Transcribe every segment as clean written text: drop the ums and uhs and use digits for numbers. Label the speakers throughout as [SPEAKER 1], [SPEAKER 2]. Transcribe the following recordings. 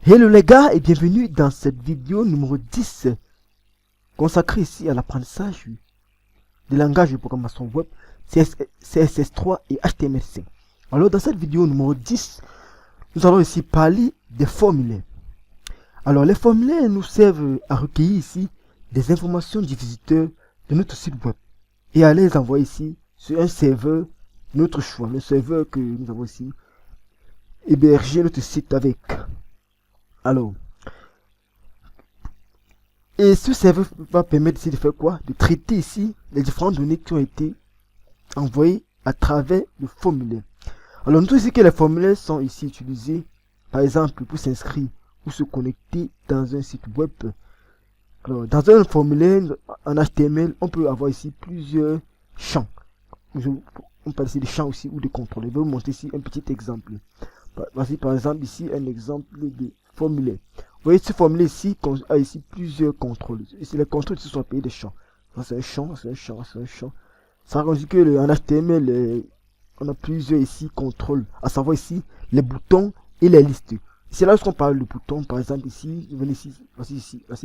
[SPEAKER 1] Hello les gars et bienvenue dans cette vidéo numéro 10 consacrée ici à l'apprentissage des langages de programmation web CSS3 et HTML5. Alors dans cette vidéo numéro 10, nous allons ici parler des formulaires. Alors les formulaires nous servent à recueillir ici des informations du visiteur de notre site web et à les envoyer ici sur un serveur de notre choix, le serveur que nous avons ici hébergé notre site avec. Alors, et ce serveur va permettre ici de faire quoi? De traiter ici les différentes données qui ont été envoyées à travers le formulaire. Alors, notons ici que les formulaires sont ici utilisés, par exemple, pour s'inscrire ou se connecter dans un site web. Alors, dans un formulaire en HTML, on peut avoir ici plusieurs champs. On parle ici de champs aussi ou de contrôles. Je vais vous montrer ici un petit exemple. Voici par exemple ici un exemple de formulaire. Vous voyez ce formulaire ici a ici plusieurs contrôles. Ici les contrôles ici sont appelés des champs. C'est un champ, c'est un champ, c'est un champ. Ça rend que en HTML on a plusieurs ici contrôles, à savoir ici les boutons et les listes. Ici là lorsqu'on parle de boutons, par exemple ici, venez ici, voici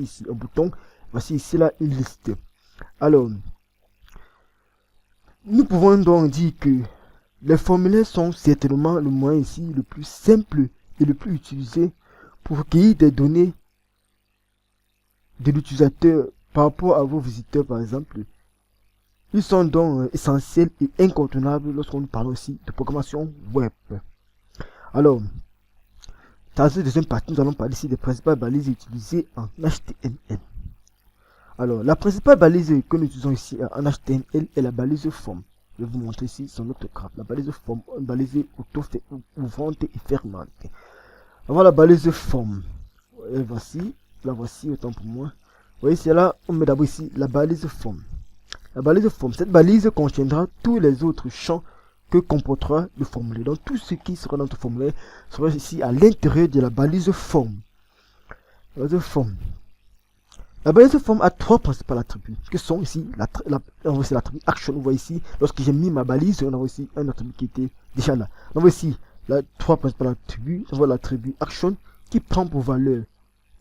[SPEAKER 1] ici un bouton, voici ici là une liste. Alors nous pouvons donc dire que les formulaires sont certainement le moyen ici le plus simple et le plus utilisé pour recueillir des données de l'utilisateur par rapport à vos visiteurs par exemple. Ils sont donc essentiels et incontournables lorsqu'on parle aussi de programmation web. Alors, dans cette deuxième partie, nous allons parler ici des principales balises utilisées en HTML. Alors, la principale balise que nous utilisons ici en HTML est la balise form. Je vais vous montrer ici sur notre graphe. La balise form, une balise ouvrante et fermante. Avant la balise form, et voici, la voici autant pour moi. Vous voyez, c'est là, on met d'abord ici la balise form. La balise form, cette balise contiendra tous les autres champs que comportera le formulaire. Donc tout ce qui sera dans notre formulaire sera ici à l'intérieur de la balise form. La balise form. La balise form a trois principaux attributs, que sont ici l'attribut action. Vous voyez ici, lorsque j'ai mis ma balise, on a ici un attribut qui était déjà là. On voit ici trois principaux attributs. On voit l'attribut action qui prend pour valeur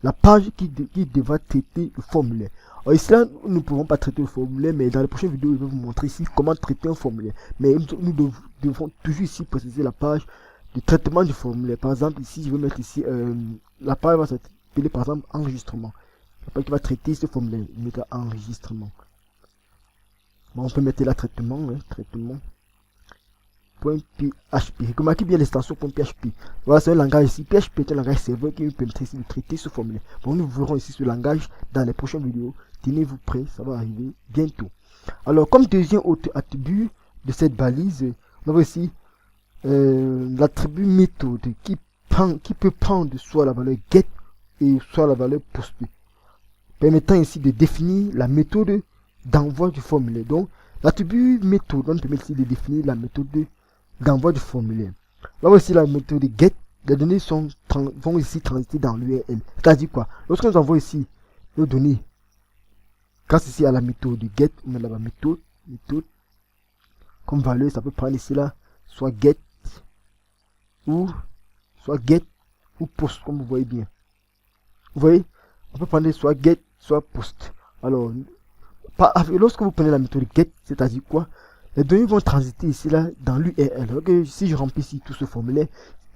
[SPEAKER 1] la page qui devra traiter le formulaire. Alors ici là, nous ne pouvons pas traiter le formulaire, mais dans les prochaines vidéos, je vais vous montrer ici comment traiter un formulaire. Mais nous devons toujours ici préciser la page de traitement du formulaire. Par exemple, ici, je vais mettre ici, la page va s'appeler par exemple enregistrement. La page qui va traiter ce formulaire, je vais mettre enregistrement. Bon, on peut mettre là traitement, traitement. .php. Remarquez bien l'extension .php. Voilà, c'est un langage ici. PHP est un langage serveur qui nous permet ici de traiter ce formulaire. Bon, nous verrons ici ce langage dans les prochaines vidéos. Tenez-vous prêts, ça va arriver bientôt. Alors, comme deuxième autre attribut de cette balise, on a ici l'attribut méthode qui peut prendre soit la valeur get et soit la valeur post, permettant ici de définir la méthode d'envoi du formulaire. Donc, l'attribut méthode on permet ici de définir la méthode d'envoi du formulaire. Là voici la méthode get. Les données vont ici transiter dans l'URL. C'est-à-dire quoi? Lorsque nous envoyons ici nos données, grâce ici à la méthode get, on met la méthode comme valeur, ça peut prendre ici là, soit get ou post, comme vous voyez bien. Vous voyez, on peut prendre soit get, soit post. Alors, lorsque vous prenez la méthode get, c'est-à-dire quoi? Les données vont transiter ici là dans l'URL. Si je remplis ici tout ce formulaire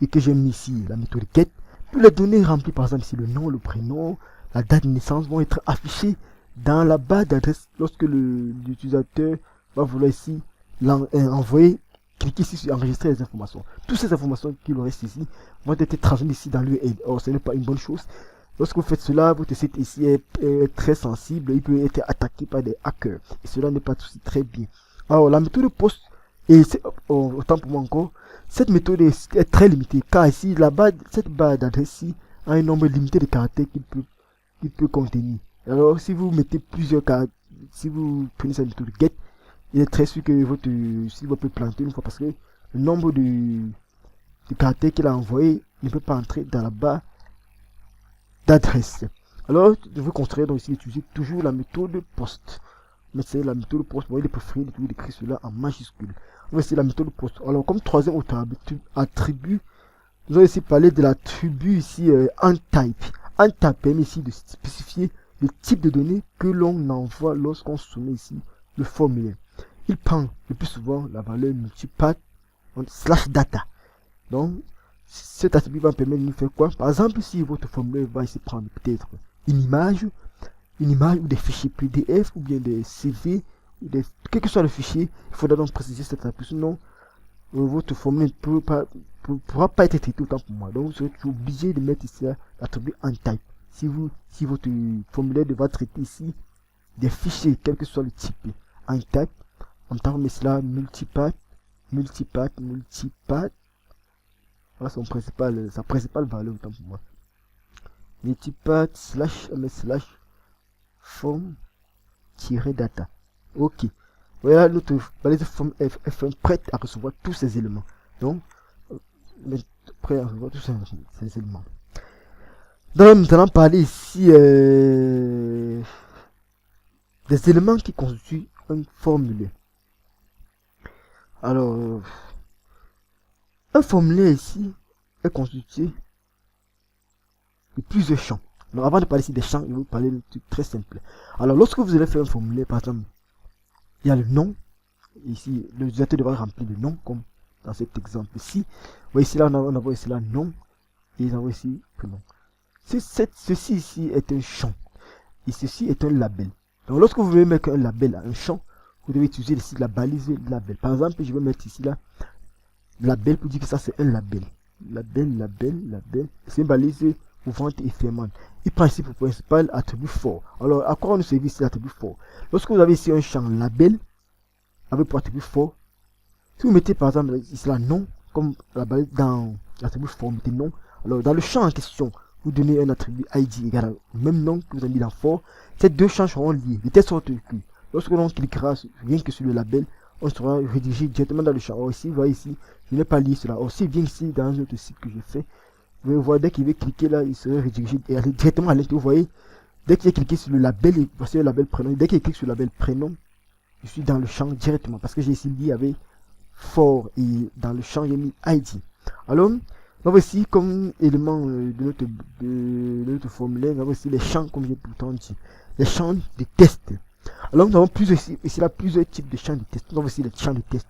[SPEAKER 1] et que j'ai mis ici la méthode get, puis les données remplies par exemple ici le nom, le prénom, la date de naissance vont être affichées dans la barre d'adresse lorsque l'utilisateur va vouloir ici envoyer, cliquer ici sur enregistrer les informations. Toutes ces informations qu'il reste ici vont être transmises ici dans l'URL. Or ce n'est pas une bonne chose. Lorsque vous faites cela, votre site ici est très sensible, il peut être attaqué par des hackers. Et cela n'est pas aussi très bien. Alors la méthode post, et autant pour moi encore, cette méthode est très limitée, car ici, cette barre d'adresse ici a un nombre limité de caractères qu'il peut contenir. Alors si vous mettez plusieurs caractères, si vous prenez cette méthode get, il est très sûr que votre site peut planter une fois parce que le nombre de caractères qu'il a envoyé ne peut pas entrer dans la barre d'adresse. Alors je vais construire donc ici utiliser toujours la méthode post. Mais c'est la méthode post. Moi, il est préféré de toujours écrire cela en majuscule. Voici la méthode post. Alors, comme troisième autre attribut Nous allons ici parler de l'attribut ici untype. Untype permet ici de spécifier le type de données que l'on envoie lorsqu'on soumet ici le formulaire. Il prend le plus souvent la valeur multipath slash data. Donc, cet attribut va permettre de nous faire quoi? Par exemple, si votre formulaire va ici prendre peut-être une image ou des fichiers PDF ou bien des CV, quel que soit le fichier, il faudra donc préciser cet attribut. Sinon, votre formulaire ne pourra pas être traité autant pour moi. Donc, vous serez obligé de mettre ici l'attribut untype. Si votre formulaire devra traiter ici des fichiers, quel que soit le type, untype, on va mettre cela multipath. Voilà sa principale valeur autant pour moi. Multipath slash form-data. Ok. Voilà notre balise form F1 prête à recevoir tous ces éléments. Donc, prêt à recevoir tous ces éléments. Donc, nous allons parler ici des éléments qui constituent un formulaire. Alors, un formulaire ici est constitué de plusieurs champs. Alors, avant de parler ici des champs, je vais vous parler d'un truc très simple. Alors, lorsque vous allez faire un formulaire, par exemple, il y a le nom. Ici, l'utilisateur devra remplir le nom, comme dans cet exemple-ci. Vous voyez ici, là, on a ici là nom, et on a ici prénom. Ceci ici est un champ, et ceci est un label. Donc, lorsque vous voulez mettre un label à un champ, vous devez utiliser ici la balise label. Par exemple, je vais mettre ici là label pour dire que ça c'est un label. Label. C'est une balise ouvrante et fermante. Il prend ici pour principal attribut fort. Alors, à quoi on nous sert ici l'attribut fort? Lorsque vous avez ici un champ label avec pour attribut fort, si vous mettez par exemple ici là nom, comme la balise dans l'attribut fort, vous mettez nom. Alors, dans le champ en question, vous donnez un attribut ID égal au même nom que vous avez mis dans fort. Ces deux champs seront liés de telle sorte que lorsque l'on cliquera rien que sur le label, on sera rédigé directement dans le champ. Or ici, vous voyez ici, je n'ai pas lié cela. Or si bien ici, dans un autre site que j'ai fait, vous voyez, dès qu'il veut cliquer là, il serait rédigé et aller directement à l'intérieur. Vous voyez, dès qu'il a cliqué sur le label, voici le label prénom. Dès qu'il clique sur le label prénom, je suis dans le champ directement parce que j'ai ici lié avec fort et dans le champ j'ai mis ID. Alors, nous avons ici comme élément de notre formulaire, nous avons ici les champs, comme j'ai pourtant dit, les champs de test. Alors nous avons plusieurs types de champs de test. Nous avons aussi les champs de test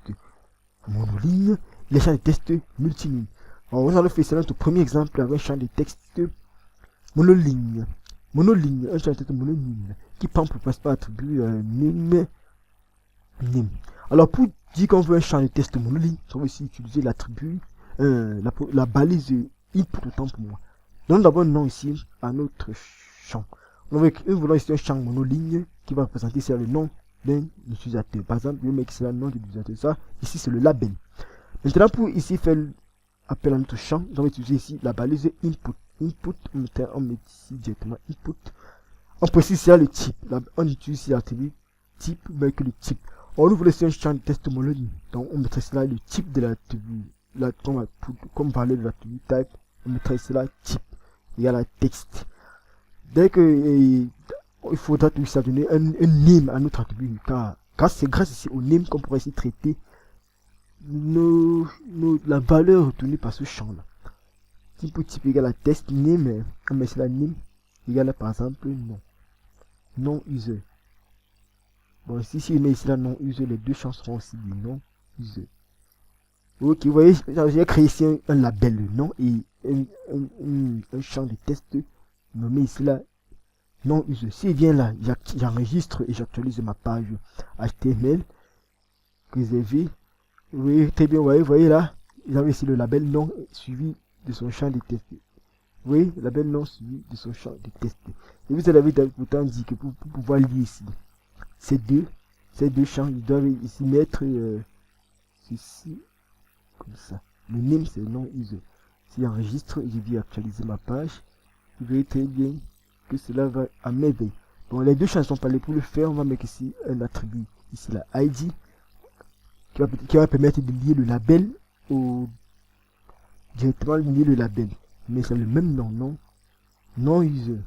[SPEAKER 1] monoligne, les champs de test multiligne. Alors nous allons faire notre premier exemple avec un champ de texte monoligne. Un champ de test monoligne qui prend pour principal attribut name. Alors pour dire qu'on veut un champ de test monoligne, on va aussi utiliser l'attribut, la balise input autant pour moi. Donc d'abord un nom ici à notre champ. Nous voulons ici un champ monoligne qui va représenter ici le nom d'un utilisateur. Par exemple, je vais mettre ici le nom de l'utilisateur. Ça, ici c'est le label. Maintenant pour ici faire appel à notre champ, nous allons utiliser ici la balise input. On met ici directement input. On précise ici le type. On utilise ici l'attribut type, mais que le type. Or, nous voulons ici un champ de test monoligne. Donc, on mettrait ici là le type de l'attribut. Comme valeur de l'attribut type, on mettrait ici là type. Il y a la texte. Dès que il faudra tout ça donner un name à notre attribut. Car c'est grâce ici au name qu'on pourra ici traiter la valeur retenue par ce champ là. Type égale à test name. On met ici la name égale à, par exemple non user. Bon, si je mets ici la non user, les deux champs seront aussi des non user. Ok, vous voyez, j'ai créé ici un label nom et un champ de test nommé ici là non user. Si vient là, j'enregistre et j'actualise ma page HTML réservée. Vous voyez très bien, vous voyez là, vous avez ici le label non suivi de son champ de test. Vous voyez, le label non suivi de son champ de test. Et vous avez pourtant dit que pour pouvoir lire ici ces deux champs, ils doivent ici mettre ceci comme ça. Le name c'est non user. Si j'enregistre et je vais actualiser ma page, vous verrez très bien que cela va à merveille. Bon, les deux champs sont parlés. Pour le faire, on va mettre ici un attribut, ici la ID, qui va permettre de lier le label directement lier le label. Mais c'est le même nom, non user.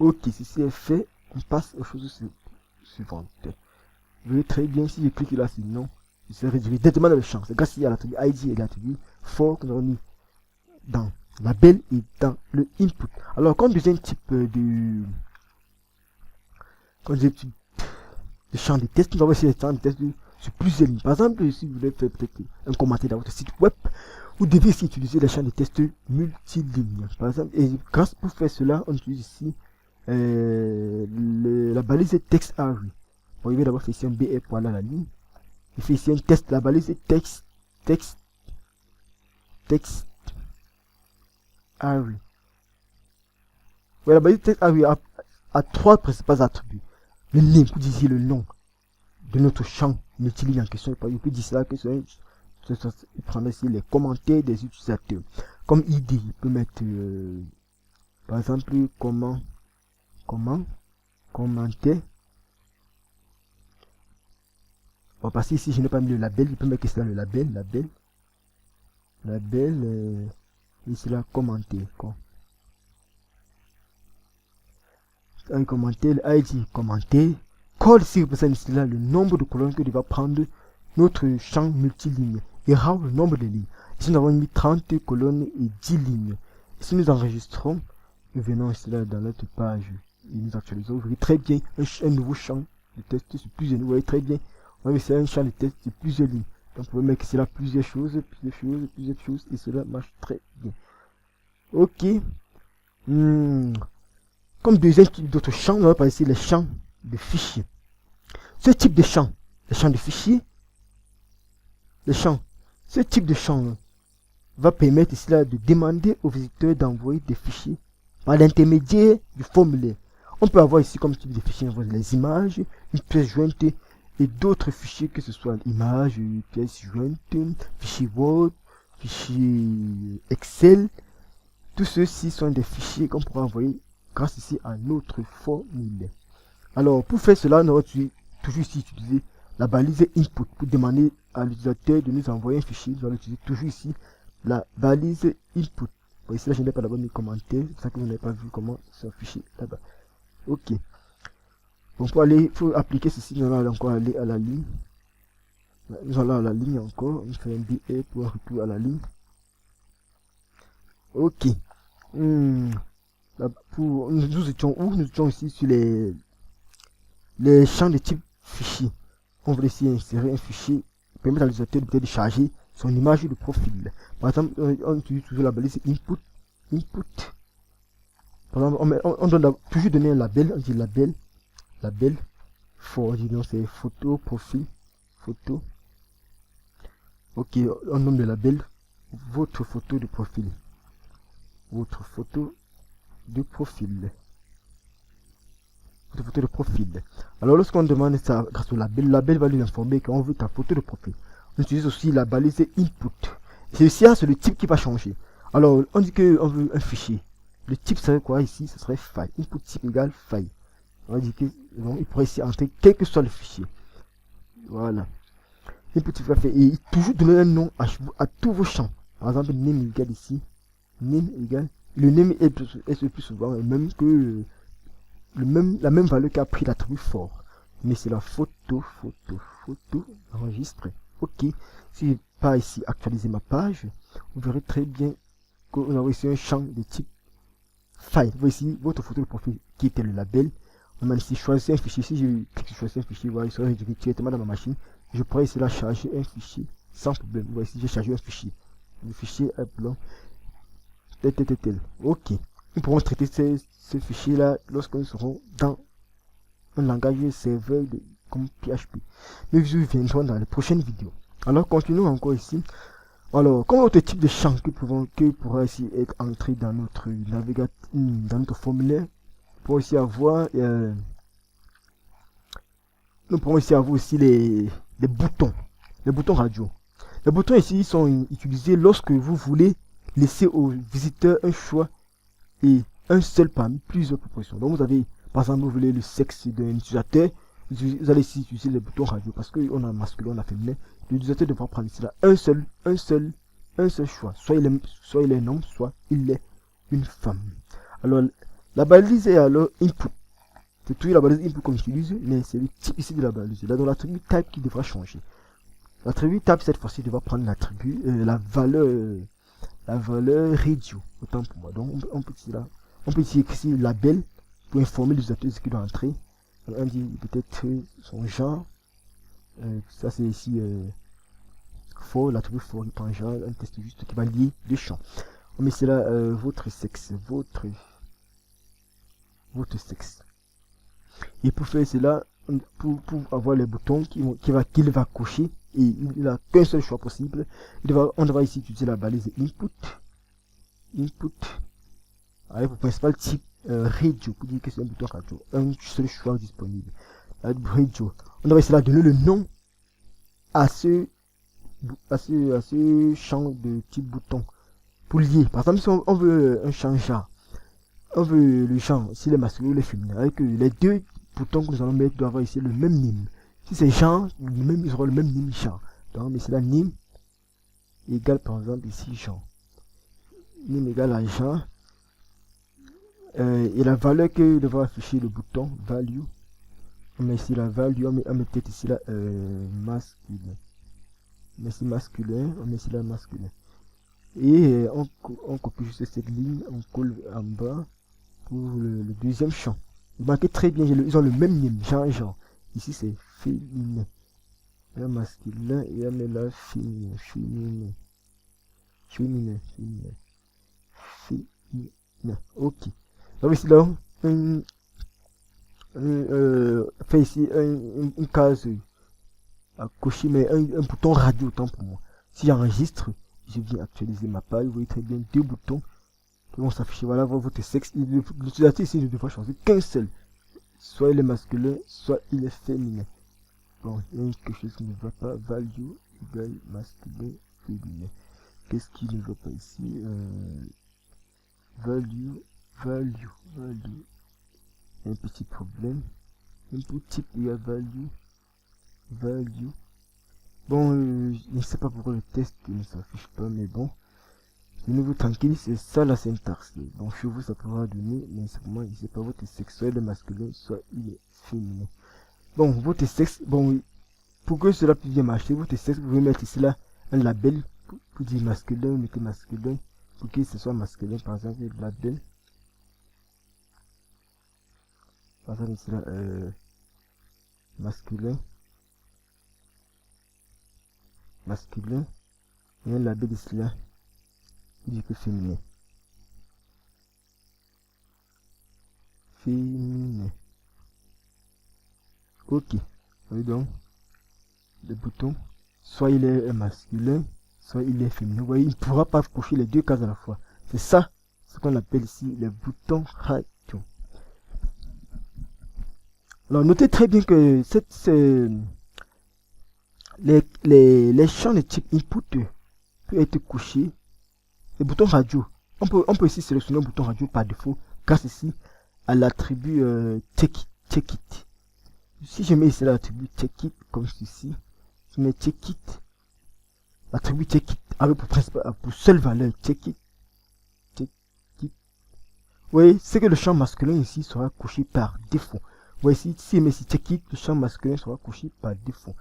[SPEAKER 1] Ok, ceci est fait, on passe aux choses suivantes. Vous voyez très bien si je clique là sur non, je serai redirigé directement dans le champ. C'est grâce à l'attribut ID et l'attribut for que nous avons mis dans label et dans le input. Alors, comme deuxième type de champ de test, nous avons aussi les champs de test sur plusieurs lignes. Par exemple, si vous voulez faire peut-être un commentaire dans votre site web, vous devez ici utiliser les champs de test multilignes. Par exemple, et grâce pour faire cela, on utilise ici la balise text array. Bon, il va d'abord faire ici un BR pour aller à la ligne. Il fait ici un test, la balise text array. Ouais, la balise text array a trois principaux attributs. Le name, vous disiez le nom de notre champ multiligne en question. Il peut dire cela que il prendra ici les commentaires des utilisateurs. Comme ID, il peut mettre par exemple commenter. Bon, parce que ici je n'ai pas mis le label, il peut mettre cela le label, et cela commenter. Commenter, le ID commenter. Code ici représente cela le nombre de colonnes que va prendre notre champ multiligne. Et rare le nombre de lignes. Ici nous avons mis 30 colonnes et 10 lignes. Ici nous enregistrons, nous venons ici là dans notre page et nous actualisons. Vous voyez très bien un nouveau champ de test sur plusieurs lignes. Vous voyez très bien. On va c'est un champ de test sur plusieurs lignes. Donc vous pouvez mettre ici là plusieurs choses et cela marche très bien. Ok. Comme deuxième type d'autres champs, on va passer les champs de fichiers. Ce type de champ, les champs de fichiers, ce type de champ va permettre ici là de demander au visiteur d'envoyer des fichiers par l'intermédiaire du formulaire. On peut avoir ici comme type de fichier les images, une pièce jointe et d'autres fichiers, que ce soit images, pièces jointes, fichiers Word, fichiers Excel. Tous ceux-ci sont des fichiers qu'on pourra envoyer grâce ici à notre formulaire. Alors pour faire cela, nous allons toujours ici utiliser la balise input pour demander à l'utilisateur de nous envoyer un fichier. Nous allons utiliser toujours ici la balise input. Bon, ici là je n'ai pas d'abord mis commentaire, c'est ça que vous n'avez pas vu comment c'est un fichier là-bas. Ok. Donc pour aller, il faut appliquer ceci. Nous allons encore aller à la ligne. Nous allons à la ligne encore. On fait un BA pour un retour à la ligne. Ok. Là, nous étions où? Nous étions ici sur les champs de type fichier. On veut ici insérer un fichier qui permet à l'utilisateur de charger son image de profil. Par exemple, on utilise toujours la balise input. Par exemple, on doit toujours donner un label. On dit label for, disons c'est photo, profil, photo. Ok, on nomme le label votre photo de profil. Alors lorsqu'on demande ça grâce au label, le label va lui informer qu'on veut ta photo de profil. On utilise aussi la balise input. C'est le type qui va changer. Alors on dit qu'on veut un fichier. Le type serait quoi ici? Ce serait file. Input type égale file. On dit que non, il pourrait ici entrer quel que soit le fichier. Voilà. Input type va faire et toujours donner un nom à tous vos champs. Par exemple, name égale ici. Name égale. Le name est le plus souvent le même que la même valeur qu'a pris l'attribut fort. Mais c'est la photo enregistrée. Ok. Si je pas ici actualiser ma page, vous verrez très bien qu'on a ici un champ de type file. Voici votre photo de profil qui était le label. On va ici choisir un fichier. Si je clique sur choisir un fichier, voilà, il sera redirigé directement dans ma machine. Je pourrais ici là charger un fichier sans problème. Voici, j'ai chargé un fichier. Le fichier est blanc. Ok. Nous pourrons traiter ce fichier là lorsque nous serons dans un langage serveur comme PHP. Nous viendrons dans les prochaines vidéos. Alors continuons encore ici. Alors, comme autre type de champ que pourra ici être entré dans notre navigateur, dans notre formulaire, pour ici avoir nous pourrons ici avoir aussi les boutons radio. Les boutons ici sont utilisés lorsque vous voulez laisser au visiteur un choix et un seul parmi plusieurs propositions. Donc vous avez, par exemple, vous voulez le sexe d'un utilisateur, vous allez ici utiliser les boutons radio parce qu'on a masculin, on a féminin. L'utilisateur devra prendre ici là un seul choix. Soit il est un homme, soit il est une femme. Alors la balise est alors input. C'est toujours la balise input qu'on utilise, mais c'est le type ici de la balise. Là dans l'attribut type qui devra changer. L'attribut tab, cette fois-ci, devra prendre l'attribut, la valeur radio, autant pour moi. Donc, on peut ici écrire label pour informer l'utilisateur de ce qu'il doit entrer. Donc, on dit peut-être son genre. Ça, c'est ici for, l'attribut for, il prend genre, un test juste qui va lier deux champs. On met cela votre sexe, votre sexe. Et pour faire cela, pour avoir les boutons qu'il va cocher, et il n'a qu'un seul choix possible, on devra ici utiliser la balise input. Avec le principal type radio, pour dire que c'est un bouton radio, un seul choix disponible. Radio. On devra essayer de donner le nom à ce champ de type bouton pour lier. Par exemple, si on veut un champ genre, on veut le genre, s'il est masculin ou les féminin, avec les deux boutons que nous allons mettre doivent avoir ici le même name. Si c'est genre, ils auront le même name genre. Donc, mais c'est la name égale par exemple ici genre. Name égale à genre. Et la valeur que devra afficher le bouton value. On met ici la value, on met peut-être ici la masculin. On met ici masculin, on met ici la masculin. Et on copie juste cette ligne, on colle en bas pour le deuxième champ. Vous marquez très bien, ils ont le même name, genre. Ici c'est féminin. La masculin et on met la féminin. Ok. Donc ici là, fait ici une case à cocher, mais un bouton radio autant pour moi. Si j'enregistre, je viens actualiser ma page, vous voyez très bien deux boutons qui vont s'afficher. Voilà votre sexe. L'utilisateur ici ne devra choisir qu'un seul. Soit il est masculin, soit il est féminin. Bon, il y a quelque chose qui ne va pas. Value égale masculin, féminin. Qu'est-ce qui ne va pas ici? Value. Un petit problème. Input type égale value. Bon, je ne sais pas pourquoi le test ne s'affiche pas, mais bon. Tenez-vous tranquille, c'est ça la syntaxe. Donc chez vous, ça pourra donner, mais simplement, il n'est pas votre sexe, soit il est masculin, soit il est féminin. Bon, votre sexe, bon, pour que cela puisse bien marcher, votre sexe, vous pouvez mettre ici là un label pour dire masculin, vous mettez masculin, pour que ce soit masculin, par exemple, label. Par exemple, ici là, masculin, et un label ici là, qui dit que féminin. Ok. Oui, donc, le bouton, soit il est masculin, soit il est féminin. Vous voyez, il ne pourra pas cocher les deux cases à la fois. C'est ça, ce qu'on appelle ici les boutons radio. Alors, notez très bien que les champs de type input peuvent être couchés. Les boutons radio, on peut ici sélectionner un bouton radio par défaut, grâce ici à l'attribut check it. Si je mets ici l'attribut check it comme ceci, je mets check it, l'attribut check it avec pour seule valeur check it. Oui, c'est que le champ masculin ici sera couché par défaut. Voici, si je mets ici check it, le champ masculin sera couché par défaut.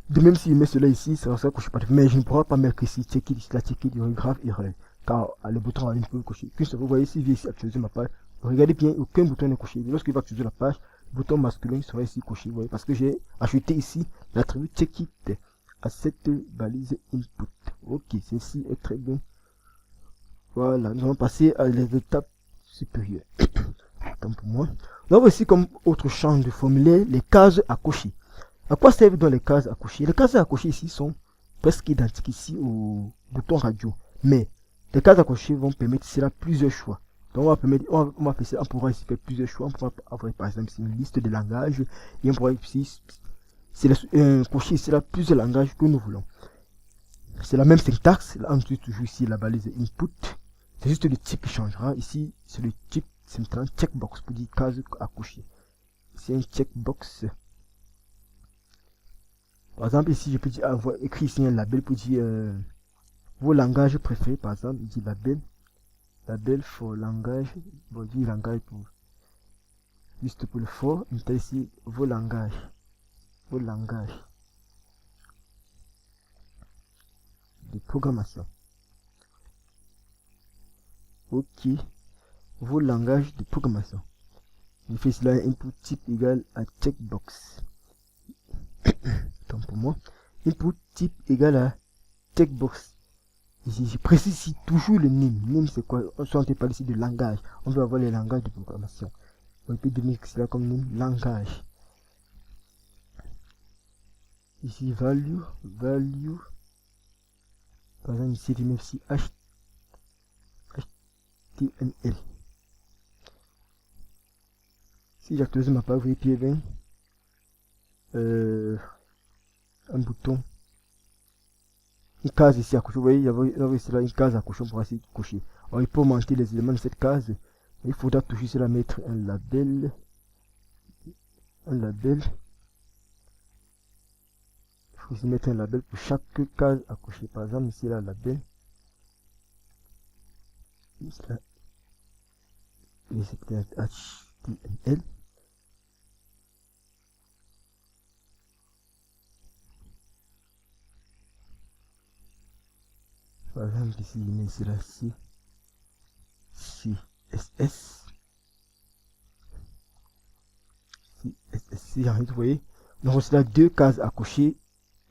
[SPEAKER 1] De même si je mets cela ici, ça sera couché par défaut. Mais je ne pourrai pas mettre ici check it, ici la check it, il y aura une grave erreur. Car le bouton radio ne peut coucher. Vous voyez, si je viens ici actualiser ma page, regardez bien, aucun bouton n'est couché. Lorsqu'il va actualiser la page, le bouton masculin sera ici couché. Vous voyez, parce que j'ai ajouté ici l'attribut check it à cette balise input. Ok, ceci est très bien. Voilà, nous allons passer à l'étape supérieure. Tant pour moi. Nous avons ici comme autre champ de formulaire les cases à cocher. À quoi servent donc les cases à cocher? Les cases à cocher ici sont presque identiques ici au bouton radio. Mais les cases à cocher vont permettre ici là plusieurs choix. Donc on pourra ici faire plusieurs choix. On pourra avoir par exemple ici une liste de langages et on pourra ici cocher ici là plusieurs langages que nous voulons. C'est la même syntaxe. Là on utilise toujours ici la balise input. C'est juste le type qui changera. Ici c'est le type, c'est un checkbox pour dire case à cocher. C'est un checkbox. Par exemple, ici, je peux dire, écrire ici un label pour dire vos langages préférés. Par exemple, il dit label for langage. Bon, dit langage pour juste pour le for. Il dit ici vos langages. de programmation. Ok, vos langages de programmation. Je fais cela input type égal à checkbox. Tant pour moi. Input type égal à checkbox. Ici, je précise ici toujours le name. Name c'est quoi? On ne parle ici de langage. On veut avoir les langages de programmation. On peut donner cela comme name langage. Ici value. Par exemple ici je mets ici HTML. Si j'actualise ma page, vous voyez, un bouton, une case ici à cocher. Vous voyez, il y avait ici là une case à cocher pour essayer de cocher. Alors il faut augmenter les éléments de cette case. Il faudra toujours cela mettre un label. Il faut aussi mettre un label pour chaque case à cocher. Par exemple ici là, label. Ici là. Et c'est HTML. Par exemple ici, il met ici là CSS. Si vous voyez, donc voici là deux cases à cocher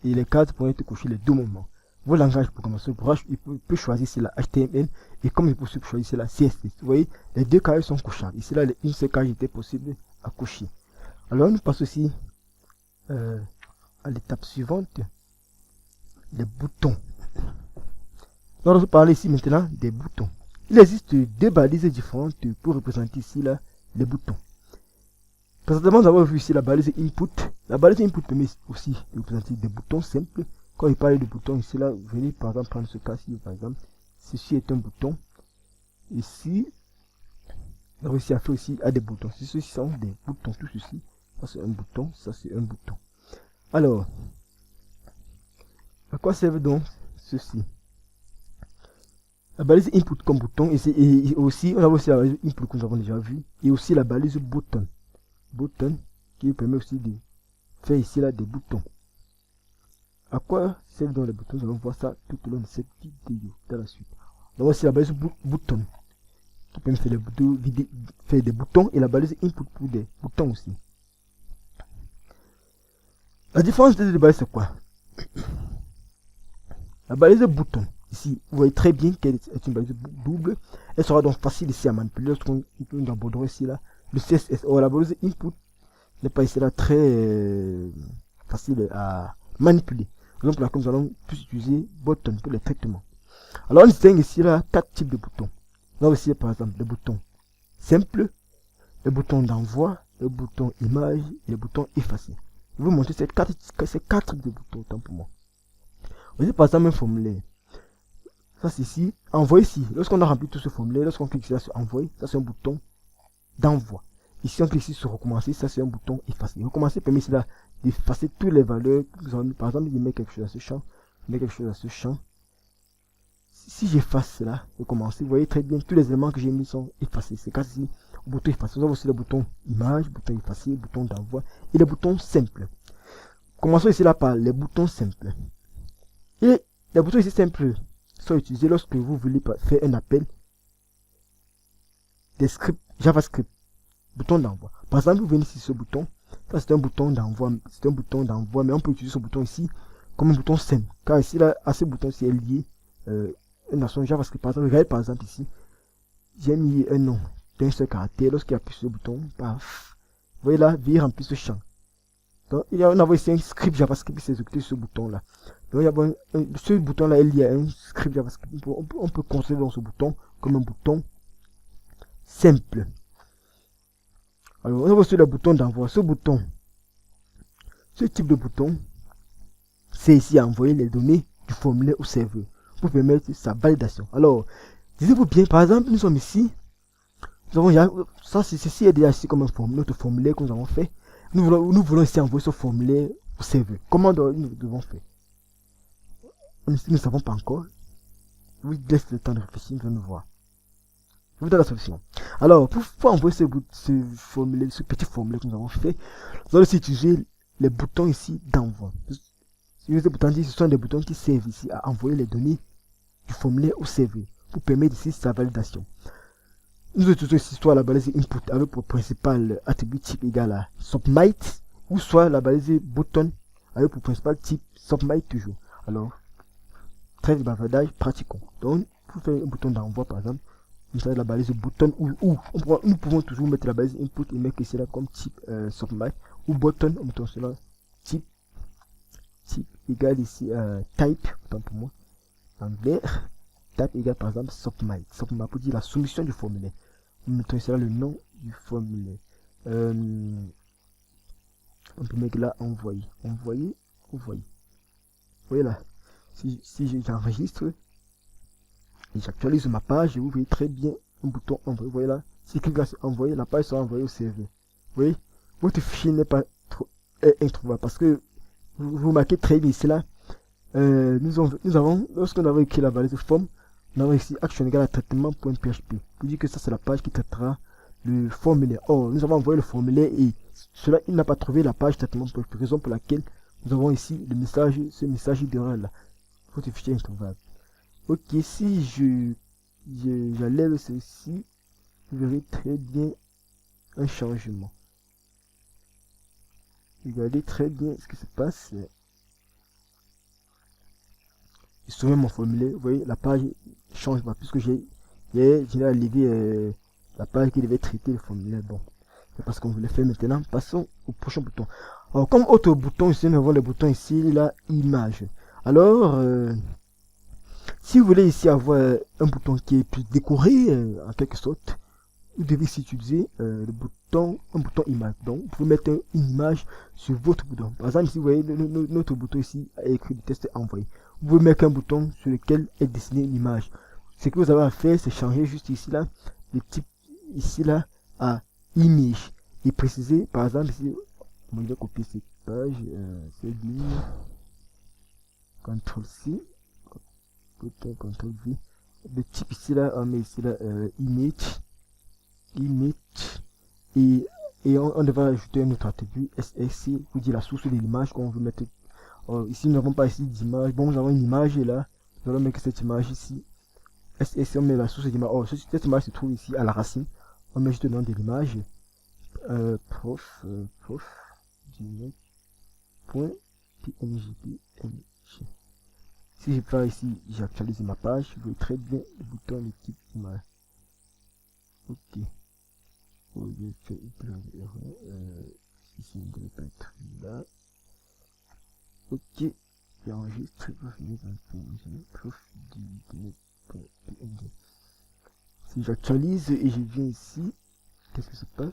[SPEAKER 1] et les cases pourront être cochées les deux moments. Vos langages de programmation, il peut choisir c'est la HTML et comme il peut choisir c'est la CSS. Vous voyez, les deux cases sont cochables. Ici là, une seule case était possible à cocher. Alors nous passons aussi à l'étape suivante, les boutons. Nous allons parler ici maintenant des boutons. Il existe deux balises différentes pour représenter ici là les boutons. Précédemment, nous avons vu ici la balise input. La balise input permet aussi de représenter des boutons simples. Quand il parle de boutons ici là, venez par exemple prendre ce cas-ci par exemple. Ceci est un bouton. Ici, nous avons aussi affaire aussi à des boutons. Ceci sont des boutons. Tout ceci, ça c'est un bouton, ça c'est un bouton. Alors, à quoi servent donc ceci? La balise input comme bouton et aussi on a aussi la balise input que nous avons déjà vu et aussi la balise button qui permet aussi de faire ici là des boutons. À quoi servent donc les boutons? Nous allons voir ça tout au long de cette vidéo dans la suite. On a aussi la balise button qui permet de faire des boutons et la balise input pour des boutons aussi. La différence des deux balises c'est quoi? La balise bouton, ici, vous voyez très bien qu'elle est une balise double. Elle sera donc facile ici à manipuler lorsqu'on aborderons ici là le CSS. Or, la balise input n'est pas ici là très facile à manipuler. Donc là, nous allons plus utiliser button pour les traitements. Alors, on distingue ici là 4 types de boutons. Là aussi, par exemple, les boutons simples, les boutons d'envoi, le bouton image et le bouton effacer. Je vais vous montrer ces 4 types de boutons, autant pour moi. Voici par exemple un formulaire. Ça c'est ici, envoyer ici. Lorsqu'on a rempli tout ce formulaire, lorsqu'on clique sur envoyer, ça c'est un bouton d'envoi. Ici on clique ici sur recommencer, ça c'est un bouton effacer. Recommencer permet ici d'effacer toutes les valeurs que nous avons mis. Par exemple, il met quelque chose à ce champ, Si j'efface cela, recommencer, vous voyez très bien tous les éléments que j'ai mis sont effacés. C'est quasi bouton effacer. Nous avons aussi le bouton image, bouton effacer, bouton d'envoi et les boutons simples. Commençons ici là par les boutons simples. Et les boutons ici simples sont utilisés lorsque vous voulez faire un appel des scripts JavaScript. Bouton d'envoi. Par exemple, vous venez ici sur ce bouton. Ça c'est un bouton d'envoi. C'est un bouton d'envoi, mais on peut utiliser ce bouton ici comme un bouton simple. Car ici là, à ce bouton ci est lié une notion JavaScript. Par exemple, regardez par exemple ici. J'ai mis un nom d'un seul caractère. Lorsqu'il appuie sur ce bouton, paf. Vous voyez là, il remplit ce champ. Donc, on a ici un script JavaScript qui s'est exécuté sur ce bouton là. Donc, ce bouton là est lié à un script JavaScript. On peut considérer dans ce bouton comme un bouton simple. Alors, on a aussi le bouton d'envoi. Ce type de bouton, c'est ici à envoyer les données du formulaire au serveur pour permettre sa validation. Alors, disez-vous bien, par exemple, nous sommes ici. Ceci est déjà ici comme un formulaire, notre formulaire que nous avons fait. Nous voulons ici envoyer ce formulaire au serveur. Comment nous devons faire? Nous ne savons pas encore. Je vous laisse le temps de réfléchir, nous allons voir. Je vous donne la solution. Alors, pour envoyer ce petit formulaire que nous avons fait, nous allons aussi utiliser les boutons ici d'envoi. Si vous boutons dit, ce sont des boutons qui servent ici à envoyer les données du formulaire au serveur pour permettre ici sa validation. Nous utilisons ici soit la balise input avec pour principal attribut type égal à submit, ou soit la balise button avec pour principal type submit toujours. Alors, très de bavardage, pratiquons. Donc, pour faire un bouton d'envoi par exemple, vous avez la balise button ou nous pouvons toujours mettre la balise input et mettre ici là comme type submit, ou button, on met cela type égal ici type, autant pour moi, anglais, type égal par exemple submit pour dire la soumission du formulaire. Nous mettons ici là le nom du formulaire. On peut mettre là envoyer. Vous voyez là, si j'enregistre et j'actualise ma page, vous voyez très bien un bouton envoyer. Vous voyez là, si clique là sur envoyer, la page sera envoyée au serveur. Vous voyez, votre fichier n'est pas trop introuvable parce que vous remarquez très bien ici là. Nous avons, lorsqu'on avait écrit la valise form, on avons ici action égale à traitement.php pour dire que ça c'est la page qui traitera le formulaire. Or, nous avons envoyé le formulaire et cela, il n'a pas trouvé la page traitement.php, raison pour laquelle nous avons ici le message, ce message d'erreur là. Votre fichier est introuvable. Ok, si j'enlève ceci, vous verrez très bien un changement. Regardez très bien ce qui se passe. Je soumets mon formulaire, vous voyez, la page change pas, puisque j'ai enlevé la page qui devait traiter le formulaire. Bon, c'est parce qu'on voulait faire maintenant. Passons au prochain bouton. Alors, comme autre bouton, ici, nous avons le bouton ici, la image. Alors, si vous voulez ici avoir un bouton qui est plus décoré, en quelque sorte, vous devez ici utiliser un bouton image. Donc, vous pouvez mettre une image sur votre bouton. Par exemple, ici, vous voyez notre bouton ici a écrit le test envoyé. Vous pouvez mettre un bouton sur lequel est dessinée une image. Ce que vous avez à faire, c'est changer juste ici là, le type ici là à image et préciser, par exemple ici, je vais copier cette page, cette ligne, CTRL C, CTRL V, le type ici là, on met ici là image et on devra ajouter un autre attribut SSC pour dire la source de l'image qu'on veut mettre. Ici nous n'avons pas ici d'image. Bon, nous avons une image et là nous allons mettre cette image ici SSC, on met la source d'image. Cette image se trouve ici à la racine. On met juste le nom de l'image prof si je fais ici, j'actualise ma page, je vois très bien le bouton de type image. Ok. Oh, j'ai fait une erreur. Ici, il ne devait pas être là. Ok. J'enregistre pour finir dans si j'actualise et je viens ici, qu'est-ce qui se passe?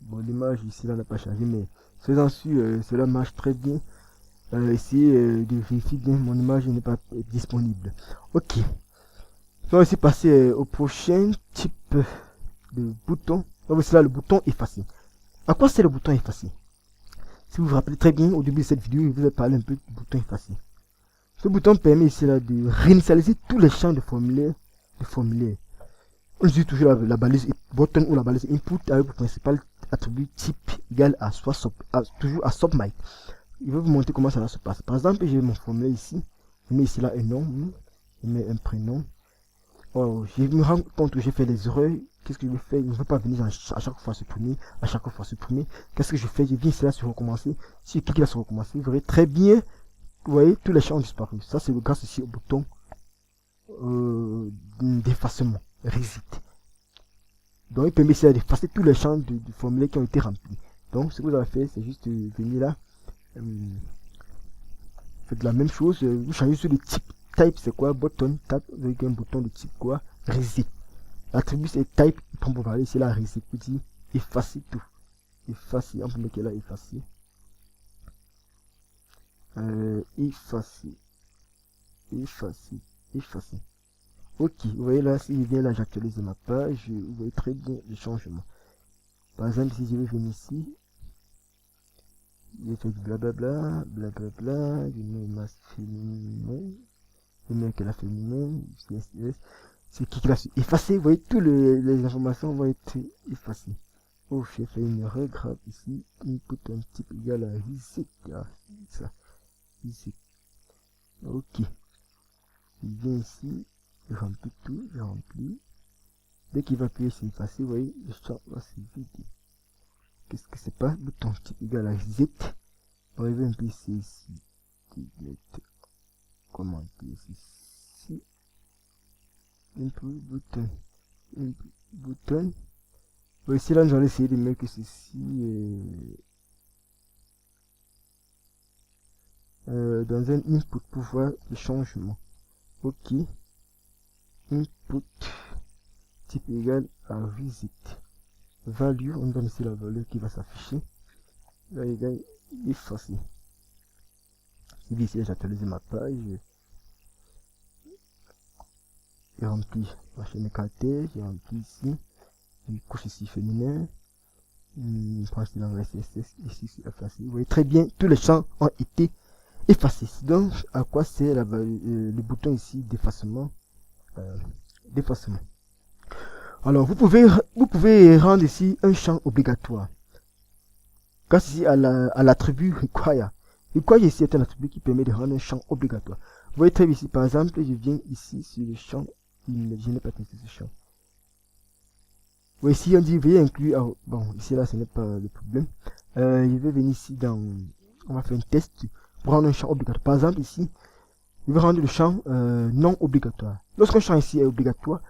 [SPEAKER 1] Bon, l'image ici là n'a pas changé, mais faisant sûr, cela marche très bien. Essayez de vérifier bien, mon image n'est pas disponible. Ok. On va aussi passer au prochain type de bouton. Donc c'est là le bouton effacer. À quoi c'est le bouton effacer? Si vous vous rappelez très bien, au début de cette vidéo, je vous ai parlé un peu du bouton effacer. Ce bouton permet ici là de réinitialiser tous les champs de formulaire. On utilise toujours la balise button ou la balise input avec le principal attribut type égal à toujours à submit. Je vais vous montrer comment ça va se passer. Par exemple, j'ai mon formulaire ici. Je mets ici là un nom. Je mets un prénom. Oh, je me rends compte que j'ai fait des erreurs. Qu'est-ce que je vais faire? Je ne veux pas venir à chaque fois supprimer. Qu'est-ce que je fais? Je viens ici là sur recommencer. Si je clique là sur recommencer, vous verrez très bien. Vous voyez, tous les champs ont disparu. Ça, c'est grâce ici au bouton d'effacement. Reset. Donc, il permet ici d'effacer tous les champs du formulaire qui ont été remplis. Donc, ce que vous allez faire, c'est juste venir là. Faites la même chose. Vous changez sur le type. Type, c'est quoi? Button. Type avec un bouton de type quoi? Reset. L'attribut c'est type. On peut parler ici là. Reset. Petit. Effacer tout. Effacer. On peut mettre là. Effacer. Effacer. Ok, vous voyez là, si je viens là, j'actualise ma page, vous voyez très bien le changement. Par exemple, si je vais venir ici, j'ai fait du blablabla, je mets masse féminin, je mets que la féminin, c'est qui l'a effacer, vous voyez, toutes les informations vont être effacées. Oh, j'ai fait une erreur grave ici. Input un type égal à reset. Ah, ça. Reset. Ok. Il vient ici. Je remplis tout. Je remplis. Dès qu'il va appuyer sur effacer, vous voyez, le champ va se vider. Qu'est-ce que c'est pas? Bouton type égal à reset. On va un peu ici. Commenter ici. Input button. Input button. Ici là, j'allais essayer de mettre ceci dans un input pour voir le changement. Ok. Input type égal à reset. Value, on donne ici la valeur qui va s'afficher. Là, égal effacer. Ici, j'actualise ma page. J'ai rempli ma chaîne caractère. J'ai rempli ici. J'ai couche ici féminin. Prends ici l'anglais CSS. Ici, c'est effacé. Vous voyez très bien, tous les champs ont été effacés. Donc, à quoi c'est le bouton ici d'effacement. D'effacement. Alors, vous pouvez rendre ici un champ obligatoire. Grâce ici à l'attribut require. Require ici est un attribut qui permet de rendre un champ obligatoire. Vous voyez très bien ici, par exemple, je viens ici sur le champ. Je n'ai pas testé ce champ. Vous voyez ici, on dit veuillez inclure. Bon, ici là, ce n'est pas le problème. Je vais venir ici dans. On va faire un test pour rendre un champ obligatoire. Par exemple, ici, je vais rendre le champ non obligatoire. Lorsqu'un champ ici est obligatoire,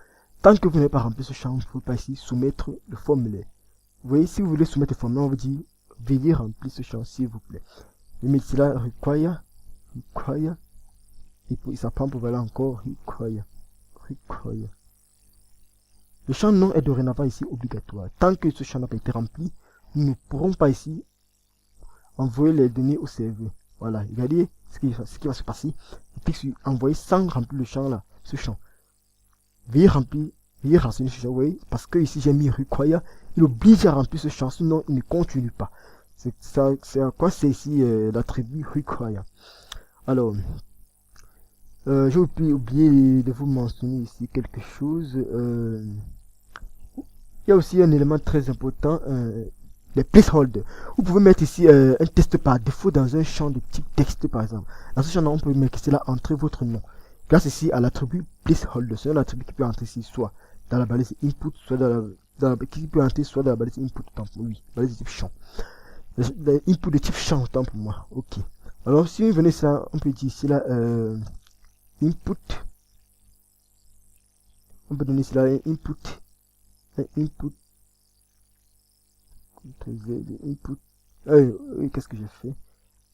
[SPEAKER 1] tant que vous n'avez pas rempli ce champ, vous ne pouvez pas ici soumettre le formulaire. Vous voyez, si vous voulez soumettre le formulaire, on vous dit veuillez remplir ce champ s'il vous plaît. Je mets ici là require. Et puis ça prend pour valeur encore require. Le champ non est dorénavant ici obligatoire. Tant que ce champ n'a pas été rempli, nous ne pourrons pas ici envoyer les données au serveur. Voilà, regardez ce qui va se passer. Je clique sur envoyer sans remplir le champ là, ce champ. Veuillez renseigner ce champ, vous voyez, parce que ici j'ai mis require, il oblige à remplir ce champ, sinon il ne continue pas. C'est à quoi c'est ici l'attribut require. Alors, j'ai oublié de vous mentionner ici quelque chose. Il y a aussi un élément très important, les placeholders. Vous pouvez mettre ici un test par défaut dans un champ de type texte par exemple. Dans ce champ on peut mettre ici là entrer votre nom. Grâce ici à l'attribut placeholder, c'est un attribut qui peut entrer ici soit dans la balise input, soit dans qui peut entrer soit dans la balise input, tant pour lui, balise de type champ. Input de type champ, tant pour moi. Ok. Alors si vous venez ça, on peut dire ici là input. On peut donner ici là un input. Input. Input. Qu'est-ce que j'ai fait?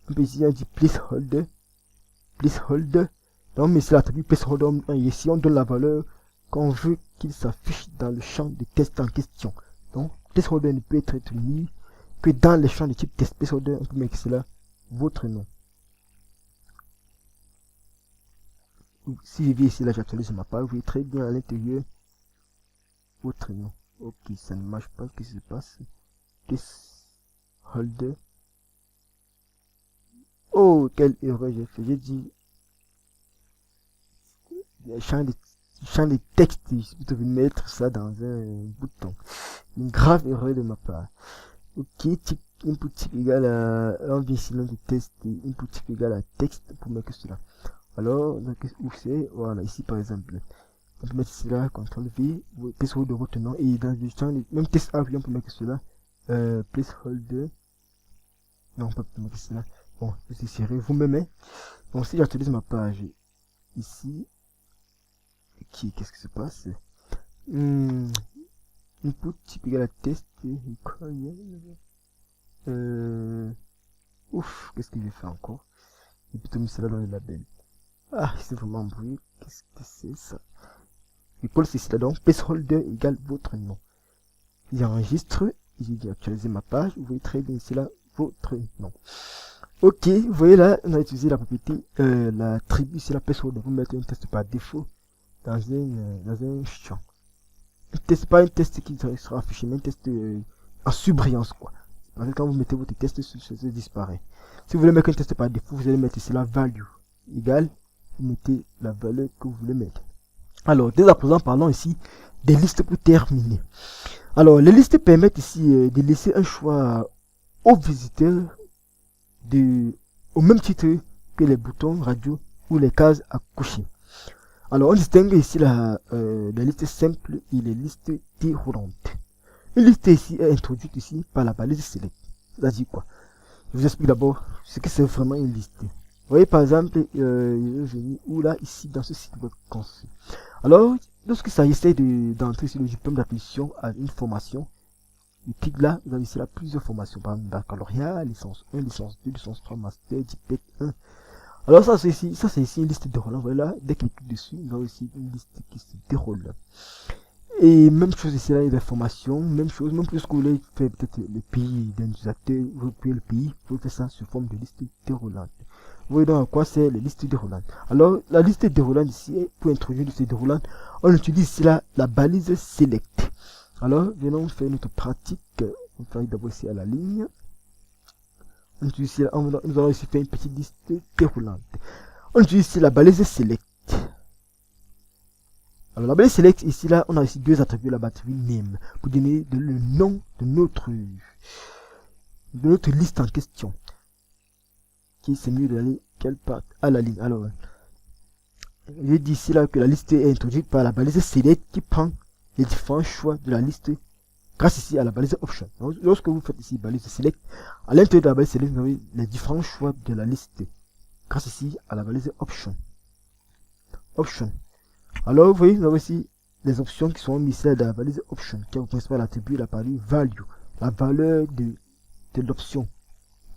[SPEAKER 1] On peut ici on dit placeholder. Donc mais c'est l'attribut placeholder. Ici on donne la valeur qu'on veut qu'il s'affiche dans le champ de test en question. Donc placeholder ne peut être mis que dans les champs de type test. Placeholder, on peut mettre cela votre nom. Si je viens ici là, j'actualise ma page, vous voyez très bien à l'intérieur votre nom. Ok, ça ne marche pas, qu'est-ce qui se passe? Placeholder. Oh, quelle erreur j'ai fait. J'ai dit champ de texte, vous devez mettre ça dans un bouton. Une grave erreur de ma part. Ok, input type égal à on vient ici de test input type égal à texte pour mettre cela. Alors, où c'est? Voilà, ici par exemple. On peut mettre cela, CTRL V, placeholder de votre nom, et dans le champ, même test avion, on peut mettre cela, placeholder. Non, on peut pas mettre cela. Bon, c'est serré, vous-même. Bon, si j'actualise ma page, ici, qu'est-ce qui se passe? Input type égal à test, ouf, qu'est-ce que j'ai fait encore? J'ai plutôt mis cela dans le label. Ah, c'est vraiment embrouillé, qu'est-ce que c'est ça? Épaule, c'est cela donc, placeholder égale votre nom. J'enregistre, j'ai dit actualiser ma page, vous voyez très bien ici là, votre nom. Ok, vous voyez là, on a utilisé la propriété, la tribu, c'est la placeholder, vous mettez un test par défaut dans un champ. Un test, pas un test qui sera affiché, mais un test en surbrillance quoi. Parce que quand vous mettez votre test, ça disparaît. Si vous voulez mettre un test par défaut, vous allez mettre ici la value égale, vous mettez la valeur que vous voulez mettre. Alors, dès à présent, parlons ici des listes pour terminer. Alors, les listes permettent ici de laisser un choix aux visiteurs au même titre que les boutons radio ou les cases à cocher. Alors, on distingue ici la liste simple et les listes déroulantes. Une liste ici est introduite ici par la balise select. Ça dit quoi? Je vous explique d'abord ce que c'est vraiment une liste. Vous voyez par exemple, ou là, ici, dans ce site web conçu. Alors, lorsque ça essaie d'entrer sur le diplôme d'apparition à une formation, le clic là, vous avez ici là plusieurs formations, par exemple, baccalauréat, licence 1, licence 2, licence 3, master, diplôme 1. Alors ça c'est ici une liste déroulant. Voilà, dès qu'il clique dessus, vous avez aussi une liste qui se déroule. Et même chose ici là, il y a des formations, même chose, même plus que vous voulez faire peut-être le pays d'un utilisateur, vous pouvez le pays, vous faites ça sous forme de liste déroulante. Vous voyez donc à quoi c'est les listes déroulantes. Alors la liste déroulante ici, pour introduire une liste déroulante, on utilise ici là la balise select. Alors venons faire notre pratique. On va d'abord ici à la ligne. Nous allons ici faire une petite liste déroulante. On utilise ici la balise select. Alors la balise select ici là, on a ici deux attributs, la batterie name pour donner le nom de notre liste en question. Qui c'est mieux d'aller quelle part à la ligne. Alors je dis ici là que la liste est introduite par la balise select qui prend les différents choix de la liste grâce ici à la balise option. Donc, lorsque vous faites ici balise select, à l'intérieur de la balise select, vous avez les différents choix de la liste grâce ici à la balise option. Alors vous voyez, vous avez ici les options qui sont mises dans la balise option qui vous principal l'attribut la value value, la valeur de l'option.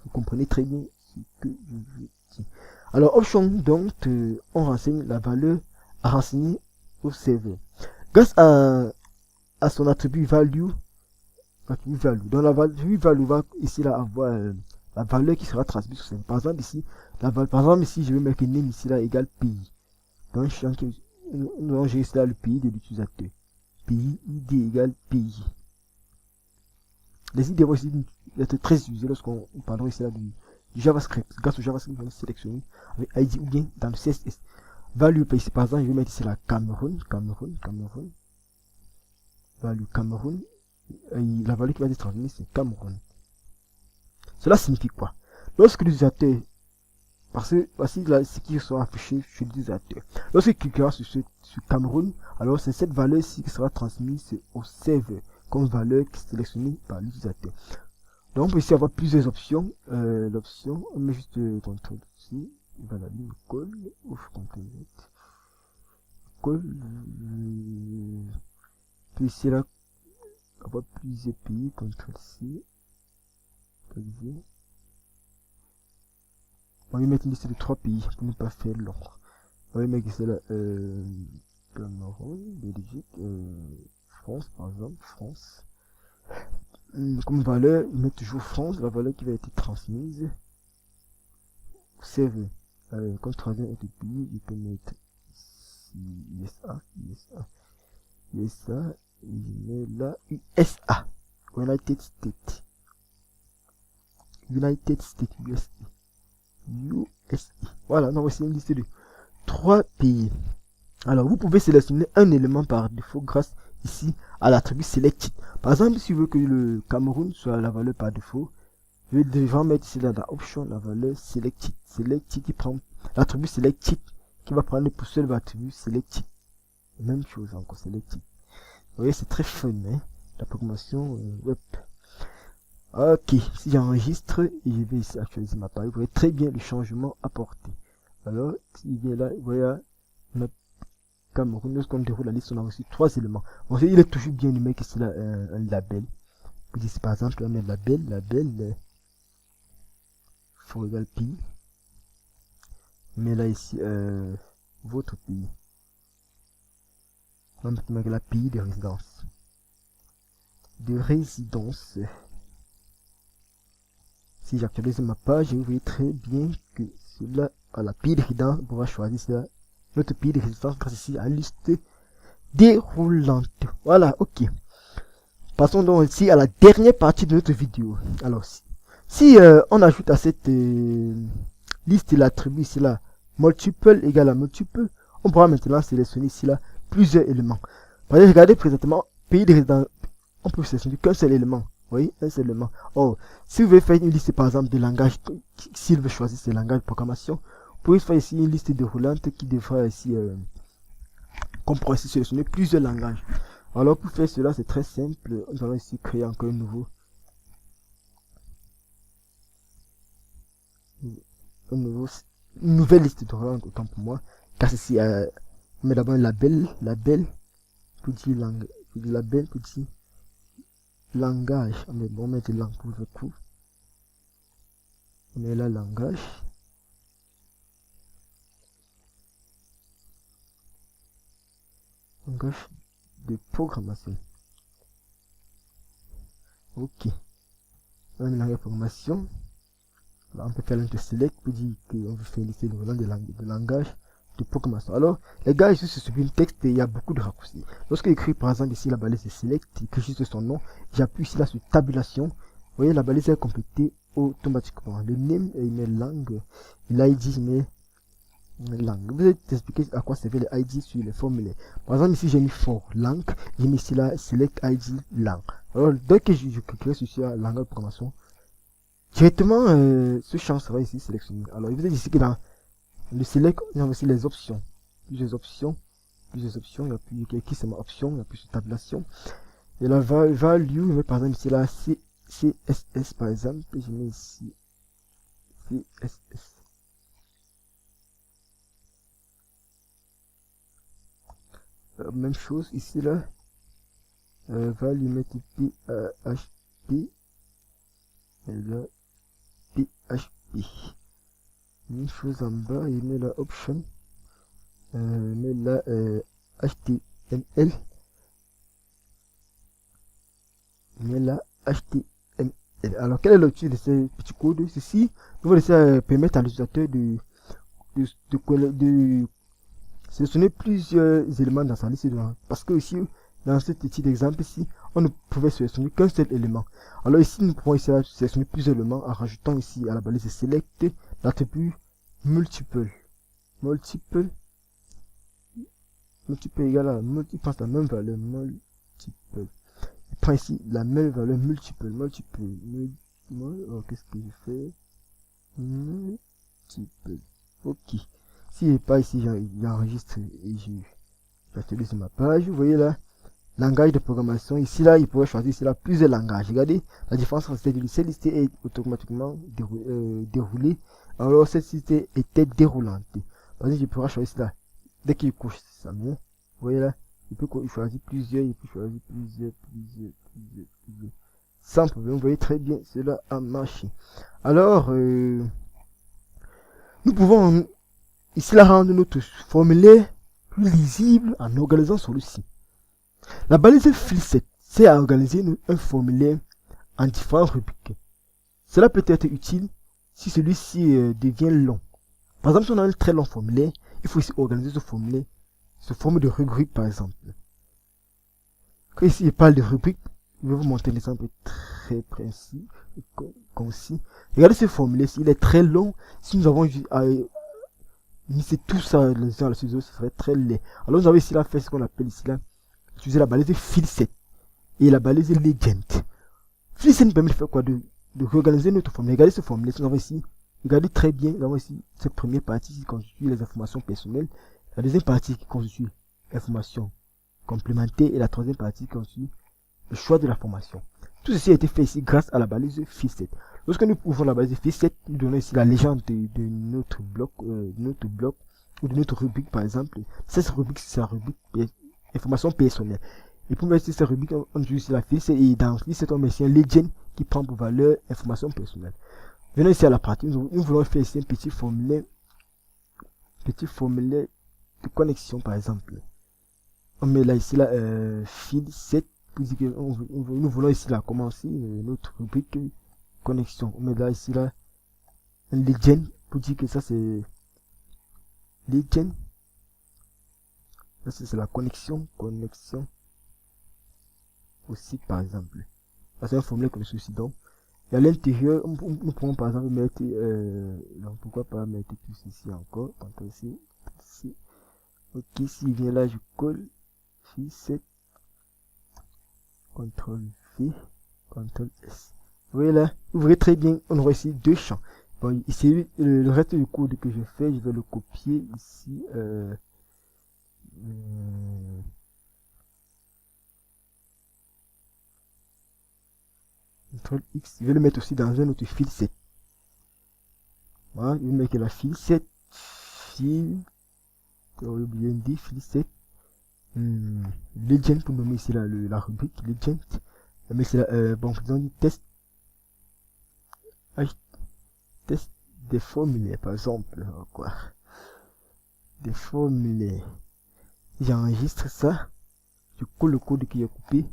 [SPEAKER 1] Vous comprenez très bien ce que je veux dire. Alors option donc on renseigne la valeur à renseigner au serveur grâce à son attribut value. Donc la value va ici là avoir la valeur qui sera transmise sur serveur. Par exemple ici, je vais mettre name ici là égale pays. Donc nous allons gérer ici là le pays de l'utilisateur. Pays id égale pays. Les idées vont ici être très utilisées lorsqu'on parlera ici là du JavaScript. Grâce au JavaScript, vous allez sélectionner avec ID ou bien dans le CSS. Value ici par exemple, je vais mettre ici la Cameroun. Value Cameroun. Et la valeur qui va être transmise c'est Cameroun. Cela signifie quoi? Lorsque l'utilisateur, parce que voici là ce qui sera affiché chez l'utilisateur, lorsqu'il cliquera sur Cameroun, alors c'est cette valeur ci qui sera transmise au serveur comme valeur qui est sélectionnée par l'utilisateur. Donc on peut ici avoir plusieurs options. L'option, on met juste contrôle ici, voilà, colle, ouf, complète, colle, puis ici là avoir plusieurs pays, contrôle C, on va mettre une liste de 3 pays pour ne pas faire long. On va mettre ici là Cameroun, Belgique, France par exemple, France. Comme valeur, il met toujours France, la valeur qui va être transmise au serveur. Comme troisième et pays, je peux mettre ici USA, et je mets là USA, United States, USA. Voilà, donc voici une liste de 3 pays. Alors vous pouvez sélectionner un élément par défaut grâce ici à l'attribut selected. Par exemple, si je veux que le Cameroun soit la valeur par défaut, je vais devoir mettre ici dans la option la valeur selected. Selected qui prend l'attribut selected qui va prendre pour seul l'attribut selected. Même chose encore selected. Vous voyez, c'est très fun, hein, la programmation web. Ok, si j'enregistre et je vais ici actualiser ma page, vous voyez très bien le changement apporté. Alors, s'il vient là, vous voyez notre Cameroun, lorsqu'on déroule la liste, on a aussi 3 éléments. Bon, il est toujours bien de mettre ici là un label. Puis ici, par exemple, on met label, for equal pays. Mais là ici, votre pays. On va mettre la pays de résidence. Si j'actualise ma page, vous voyez très bien que cela, à la pays de résidence, on va choisir cela, notre pays de résidence grâce ici à la liste déroulante. Voilà, ok. Passons donc ici à la dernière partie de notre vidéo. Alors, si on ajoute à cette liste l'attribut ici là, multiple égale à multiple, on pourra maintenant sélectionner ici là plusieurs éléments. Par exemple, regardez présentement, pays de résidence, on peut sélectionner qu'un seul élément. Vous voyez, un seul élément. Or, si vous voulez faire une liste, par exemple, de langages, s'il veut choisir ces langages de programmation, vous pouvez faire ici une liste déroulante qui devra ici, qu'on pourra ici sélectionner plusieurs langages. Alors, pour faire cela, c'est très simple. Nous allons ici créer encore une nouvelle liste déroulante, autant pour moi. Car ici, on met d'abord un label, pour dire langue, label, pour dire langage. On met des langues pour le coup. On met là langage. Langage de programmation. Ok. On a une langage de programmation. Là, on peut faire un select pour dire qu'on veut faire une liste de langage de programmation. Alors, les gars, ici, sur ce texte, il y a beaucoup de raccourcis. Lorsque j'écris, par exemple, ici, la balise de select, j'écris juste son nom, j'appuie ici, là, sur tabulation. Vous voyez, la balise est complétée automatiquement. Le name, il met langue. L'ID, il met langue. Vous allez t'expliquer à quoi servait le ID sur les formulaires. Par exemple, ici, j'ai mis for langue. J'ai mis ici, là, select ID langue. Alors, dès que je cliquerai sur la langue de programmation, directement, ce champ sera ici sélectionné. Alors, il vous dit ici que dans le select, il y a aussi les options. Plusieurs options. Il y a plus qui c'est ma option, il y a plus de tabulation. Et la value, par exemple, ici, là, CSS, par exemple, je mets ici CSS. Même chose ici, là, value, mettre PHP, et là, PHP. Même chose en bas, il met la option, met la HTML, mais la HTML. Alors, quel est l'objectif de ces petits codes? Ceci, nous allons permettre à l'utilisateur de sélectionner plusieurs éléments dans sa liste de langues. Parce que ici, dans ce petit exemple ici, on ne pouvait sélectionner qu'un seul élément. Alors ici, nous pouvons essayer de sélectionner plusieurs éléments en rajoutant ici à la balise select l'attribut multiple. Multiple égale à multiple, passe la même valeur multiple. Il prend ici la même valeur multiple. Qu'est-ce que je fais? Multiple. Ok. S'il n'est pas ici, j'enregistre et j'actualise ma page. Vous voyez là, langage de programmation. Ici là, il pourrait choisir ici là plusieurs langages. Regardez, la différence entre cette liste est automatiquement déroulée. Alors cette liste était déroulante. Par exemple, je pourrais choisir ici là. Dès qu'il couche sa main, vous voyez là, il peut choisir plusieurs, plusieurs. Sans problème, vous voyez très bien, cela a marché. Alors, nous pouvons ici là rendre notre formulaire plus lisible en organisant celui-ci. La balise Filset c'est à organiser un formulaire en différentes rubriques. Cela peut être utile si celui-ci devient long. Par exemple, si on a un très long formulaire, il faut ici organiser ce formulaire sous forme de rubrique par exemple. Quand ici il parle de rubrique, je vais vous montrer un exemple très précis et concis. Regardez ce formulaire, il est très long. Si nous avons mis tout ça les uns à la suite, ce serait très laid. Alors nous avons ici là fait ce qu'on appelle ici là, utiliser la balise Filset et la balise Legend. Filset nous permet de faire quoi? De réorganiser notre formulaire. Regardez ce formulaire, nous avons ici, regardez très bien, nous avons ici cette première partie qui constitue les informations personnelles, la deuxième partie qui constitue informations complémentaires et la troisième partie qui constitue le choix de la formation. Tout ceci a été fait ici grâce à la balise Filset. Lorsque nous ouvrons la balise Filset, nous donnons ici la légende de notre bloc, ou de notre rubrique par exemple. Cette rubrique, c'est la rubrique information personnelle. Et pour mettre cette rubrique, on utilise ici la Filset et dans Filset, on met ici un legend qui prend pour valeur information personnelle. Venons ici à la partie, nous voulons faire ici un petit formulaire de connexion par exemple. On met là ici là Filset. Nous voulons ici là commencer notre rubrique connexion. On met là ici là un legend pour dire que ça c'est legend. Ça c'est la connexion aussi par exemple. C'est un formulaire comme ceci donc. Et à l'intérieur, nous pouvons par exemple mettre donc pourquoi pas mettre tout ici encore. Donc ici. Ok, s'il vient là, je colle. Filset. CTRL V, CTRL S. Vous voyez là, vous voyez très bien, on aura ici deux champs. Bon, ici, le reste du code que je fais, je vais le copier ici. CTRL X, je vais le mettre aussi dans un autre fil 7. Voilà, je vais mettre la fil 7, fil, bien dit, fil 7. Legend pour nommer ici la rubrique Legend. Mais c'est là, bon, faisons du test. Test des formulaires, par exemple. Quoi? Des formulaires. J'enregistre ça. Je colle le code qui est coupé.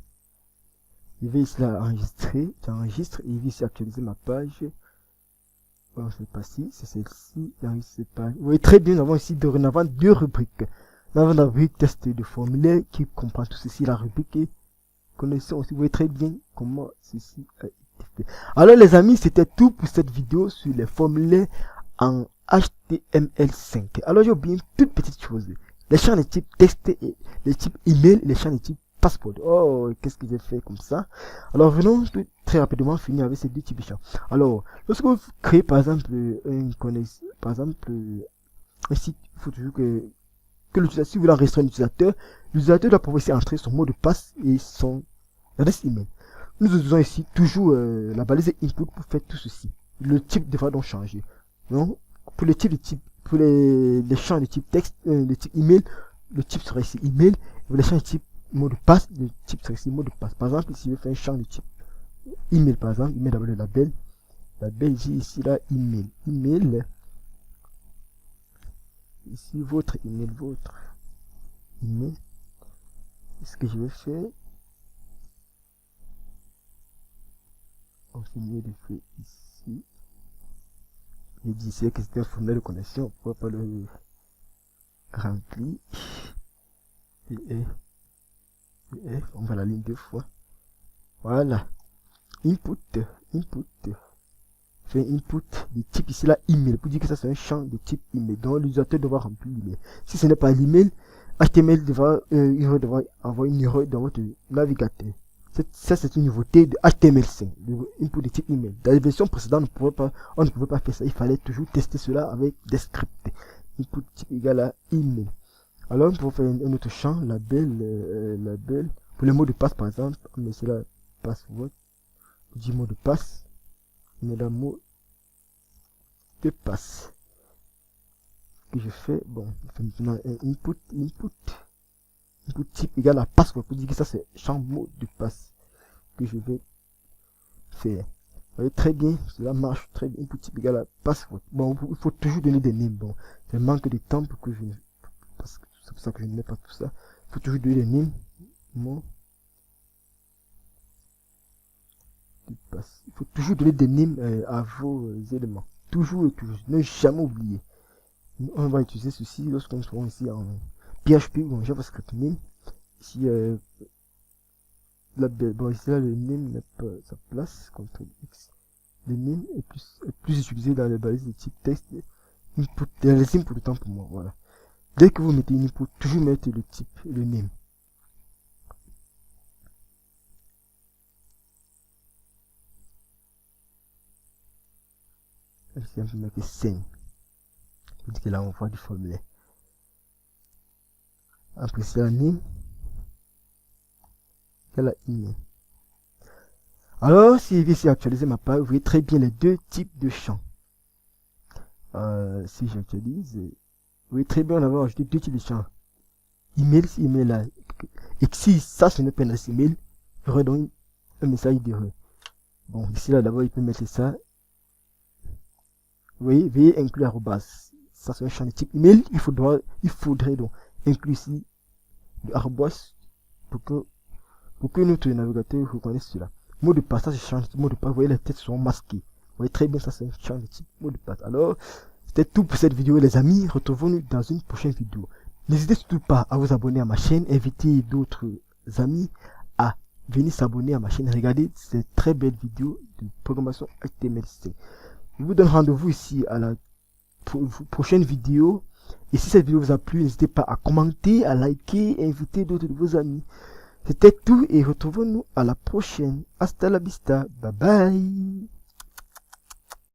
[SPEAKER 1] Je vais ici là enregistrer. J'enregistre et je vais ici actualiser ma page. Bon, c'est pas ci, c'est celle-ci. J'enregistre pas. Vous voyez très bien, nous avons ici dorénavant deux rubriques. Nous avons la rubrique test de formulaire qui comprend tout ceci, la rubrique et connaissons aussi. Vous voyez très bien comment ceci a été fait. Alors les amis, c'était tout pour cette vidéo sur les formulaires en HTML5. Alors j'ai oublié une toute petite chose. Les champs de type texte et les types email et les champs de type passeport. Oh, qu'est-ce que j'ai fait comme ça? Alors venons très rapidement finir avec ces deux types de champs. Alors, lorsque vous créez par exemple un site, il faut toujours que l'utilisateur, si vous voulez enregistrer un utilisateur, l'utilisateur doit pouvoir ici entrer son mot de passe et son adresse email. Nous utilisons ici toujours la balise input pour faire tout ceci. Le type devra donc changer. Donc, pour les champs de type texte, de type email, le type sera ici email. Pour les champs de type mot de passe, le type sera ici mot de passe. Par exemple, si je fais un champ de type email, par exemple, email d'abord le label. Label, j'ai ici là email. Email. Ici, votre email. Ce que je vais faire, on fait mieux de faire ici. J'ai dit ici que c'était un formulaire de connexion, pourquoi pas le remplir. On va la ligne deux fois. Voilà. Input. Fait input de type ici là email pour dire que ça c'est un champ de type email. Donc l'utilisateur devra remplir l'email. Si ce n'est pas l'email, HTML devra avoir une erreur dans votre navigateur. Ça c'est une nouveauté de HTML5, le input de type email. Dans la version précédente, on ne pouvait pas faire ça. Il fallait toujours tester cela avec des scripts. Input type égal à email. Alors on peut faire un autre champ, label. Pour les mots de passe par exemple, on met cela password. On dit mot de passe. Mais le mot de passe que je fais, bon, je fais maintenant un input type égal à password pour dire que ça c'est champ mot de passe que je vais faire. Vous voyez très bien, cela marche très bien. Input type égal à password. Bon, il faut toujours donner des noms. Bon, c'est manque de temps pour que parce que c'est pour ça que je ne mets pas tout ça. Il faut toujours donner des noms. Mot de passe. Il faut toujours donner des noms à vos éléments. Toujours et toujours. Ne jamais oublier. On va utiliser ceci lorsqu'on sera ici en PHP ou en JavaScript name. Ici, bon, ici là, le name n'a pas sa place. CTRL X. Le name est plus utilisé dans les balises de type texte. Input, les inputs de temps pour moi. Voilà. Dès que vous mettez une input, toujours mettez le type, le name. Ici, on peut mettre send. Vous dites que là, on voit du formulaire. Après, c'est la name. La email. Alors, si je vais ici actualiser ma page, vous voyez très bien les deux types de champs. Si j'actualise, vous voyez très bien, on va ajouté deux types de champs. Email, si email là. Et si ça, ce n'est pas une adresse email, il y aura donc un message d'erreur. Bon, ici là, d'abord, il peut mettre ça. Vous voyez, veuillez inclure arrobas. Ça, c'est un champ de type email. Il faudrait donc inclure ici le arrobas pour que notre navigateur reconnaisse cela. Mot de passe, ça c'est champ de mot de passe. Vous voyez, les têtes sont masquées. Vous voyez très bien, ça c'est un champ de type mot de passe. Alors, c'était tout pour cette vidéo, les amis. Retrouvons-nous dans une prochaine vidéo. N'hésitez surtout pas à vous abonner à ma chaîne, inviter d'autres amis à venir s'abonner à ma chaîne. Regardez ces très belles vidéos de programmation HTML5. Je vous donne rendez-vous ici à la prochaine vidéo. Et si cette vidéo vous a plu, n'hésitez pas à commenter, à liker et inviter d'autres de vos amis. C'était tout et retrouvons-nous à la prochaine. Hasta la vista. Bye bye.